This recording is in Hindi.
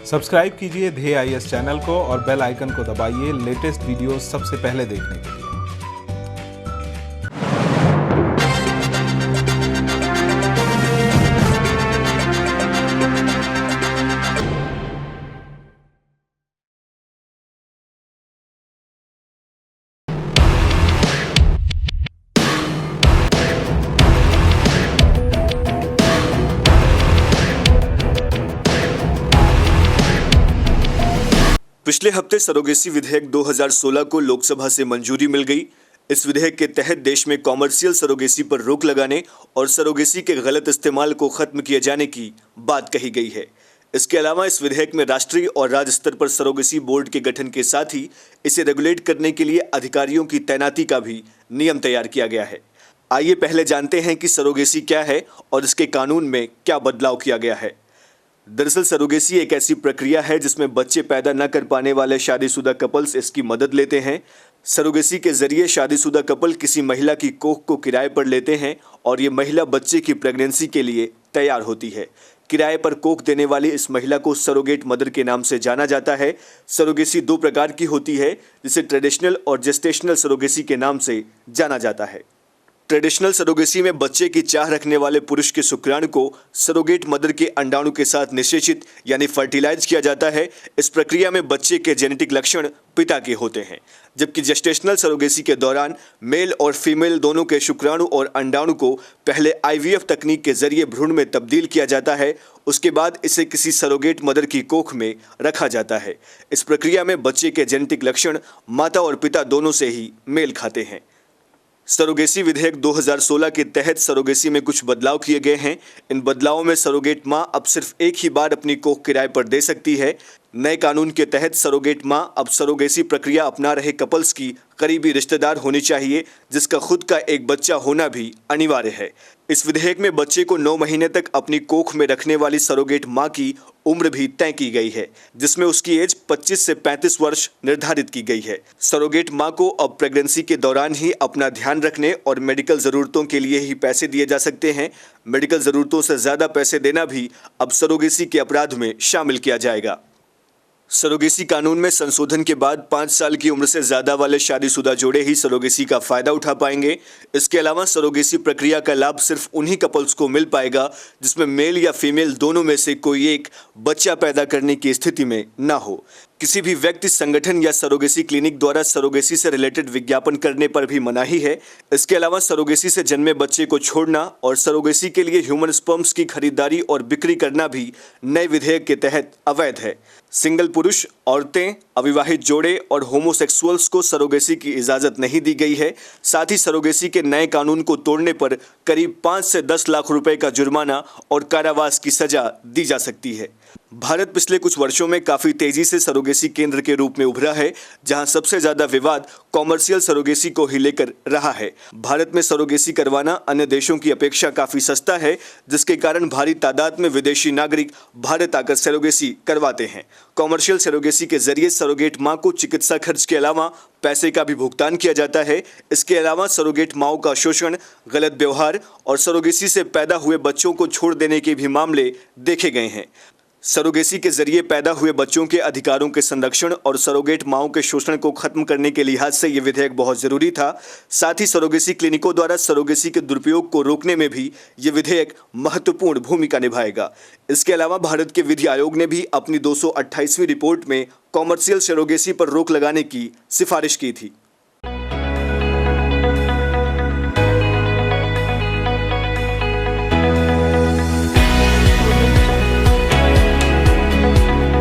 सब्सक्राइब कीजिए ध्येय आईएएस चैनल को और बेल आइकन को दबाइए लेटेस्ट वीडियो सबसे पहले देखने के लिए। पिछले हफ्ते सरोगेसी विधेयक 2016 को लोकसभा से मंजूरी मिल गई। इस विधेयक के तहत देश में कॉमर्शियल सरोगेसी पर रोक लगाने और सरोगेसी के गलत इस्तेमाल को खत्म किए जाने की बात कही गई है। इसके अलावा इस विधेयक में राष्ट्रीय और राज्य स्तर पर सरोगेसी बोर्ड के गठन के साथ ही इसे रेगुलेट करने के लिए अधिकारियों की तैनाती का भी नियम तैयार किया गया है। आइए पहले जानते हैं कि सरोगेसी क्या है और इसके कानून में क्या बदलाव किया गया है। दरअसल सरोगेसी एक ऐसी प्रक्रिया है जिसमें बच्चे पैदा न कर पाने वाले शादीशुदा कपल्स इसकी मदद लेते हैं। सरोगेसी के जरिए शादीशुदा कपल किसी महिला की कोख को किराए पर लेते हैं और ये महिला बच्चे की प्रेगनेंसी के लिए तैयार होती है। किराए पर कोख देने वाली इस महिला को सरोगेट मदर के नाम से जाना जाता है। सरोगेसी दो प्रकार की होती है, जिसे ट्रेडिशनल और जेस्टेशनल सरोगेसी के नाम से जाना जाता है। ट्रेडिशनल सरोगेसी में बच्चे की चाह रखने वाले पुरुष के शुक्राणु को सरोगेट मदर के अंडाणु के साथ निषेचित यानी फर्टिलाइज किया जाता है। इस प्रक्रिया में बच्चे के जेनेटिक लक्षण पिता के होते हैं, जबकि जेस्टेशनल सरोगेसी के दौरान मेल और फीमेल दोनों के शुक्राणु और अंडाणु को पहले आईवीएफ तकनीक के जरिए भ्रूण में तब्दील किया जाता है। उसके बाद इसे किसी सरोगेट मदर की कोख में रखा जाता है। इस प्रक्रिया में बच्चे के जेनेटिक लक्षण माता और पिता दोनों से ही मेल खाते हैं। सरोगेसी विधेयक 2016 के तहत सरोगेसी में कुछ बदलाव किए गए हैं। इन बदलावों में सरोगेट मां अब सिर्फ एक ही बार अपनी कोख किराए पर दे सकती है। नए कानून के तहत सरोगेट मां अब सरोगेसी प्रक्रिया अपना रहे कपल्स की करीबी रिश्तेदार होनी चाहिए, जिसका खुद का एक बच्चा होना भी अनिवार्य है। इस विधेयक में बच्चे को 9 महीने तक अपनी कोख में रखने वाली सरोगेट मां की उम्र भी तय की गई है, जिसमें उसकी एज 25 से 35 वर्ष निर्धारित की गई है। सरोगेट मां को अब प्रेगनेंसी के दौरान ही अपना ध्यान रखने और मेडिकल ज़रूरतों के लिए ही पैसे दिए जा सकते हैं। मेडिकल ज़रूरतों से ज़्यादा पैसे देना भी अब सरोगेसी के अपराध में शामिल किया जाएगा। सरोगेसी कानून में संशोधन के बाद 5 साल की उम्र से ज़्यादा वाले शादीशुदा जोड़े ही सरोगेसी का फ़ायदा उठा पाएंगे। इसके अलावा सरोगेसी प्रक्रिया का लाभ सिर्फ उन्हीं कपल्स को मिल पाएगा जिसमें मेल या फीमेल दोनों में से कोई एक बच्चा पैदा करने की स्थिति में ना हो। किसी भी व्यक्ति, संगठन या सरोगेसी क्लिनिक द्वारा सरोगेसी से रिलेटेड विज्ञापन करने पर भी मनाही है। इसके अलावा सरोगेसी से जन्मे बच्चे को छोड़ना और सरोगेसी के लिए ह्यूमन स्पर्म्स की खरीदारी और बिक्री करना भी नए विधेयक के तहत अवैध है। सिंगल पुरुष, औरतें, अविवाहित जोड़े और होमोसेक्सुअल्स को सरोगेसी की इजाज़त नहीं दी गई है। साथ ही सरोगेसी के नए कानून को तोड़ने पर करीब 5 से 10 लाख रुपए का जुर्माना और कारावास की सजा दी जा सकती है। भारत पिछले कुछ वर्षों में काफ़ी तेजी से सरोगेसी केंद्र के रूप में उभरा है, जहां सबसे ज़्यादा विवाद कॉमर्शियल सरोगेसी को ही लेकर रहा है। भारत में सरोगेसी करवाना अन्य देशों की अपेक्षा काफ़ी सस्ता है, जिसके कारण भारी तादाद में विदेशी नागरिक भारत आकर सरोगेसी करवाते हैं। कॉमर्शियल सरोगेसी के जरिए सरोगेट मां को चिकित्सा खर्च के अलावा पैसे का भी भुगतान किया जाता है। इसके अलावा सरोगेट माओं का शोषण, गलत व्यवहार और सरोगेसी से पैदा हुए बच्चों को छोड़ देने के भी मामले देखे गए हैं। सरोगेसी के जरिए पैदा हुए बच्चों के अधिकारों के संरक्षण और सरोगेट माओं के शोषण को खत्म करने के लिहाज से ये विधेयक बहुत ज़रूरी था। साथ ही सरोगेसी क्लिनिकों द्वारा सरोगेसी के दुरुपयोग को रोकने में भी ये विधेयक महत्वपूर्ण भूमिका निभाएगा। इसके अलावा भारत के विधि आयोग ने भी अपनी 228वीं रिपोर्ट में कॉमर्शियल सरोगेसी पर रोक लगाने की सिफारिश की थी।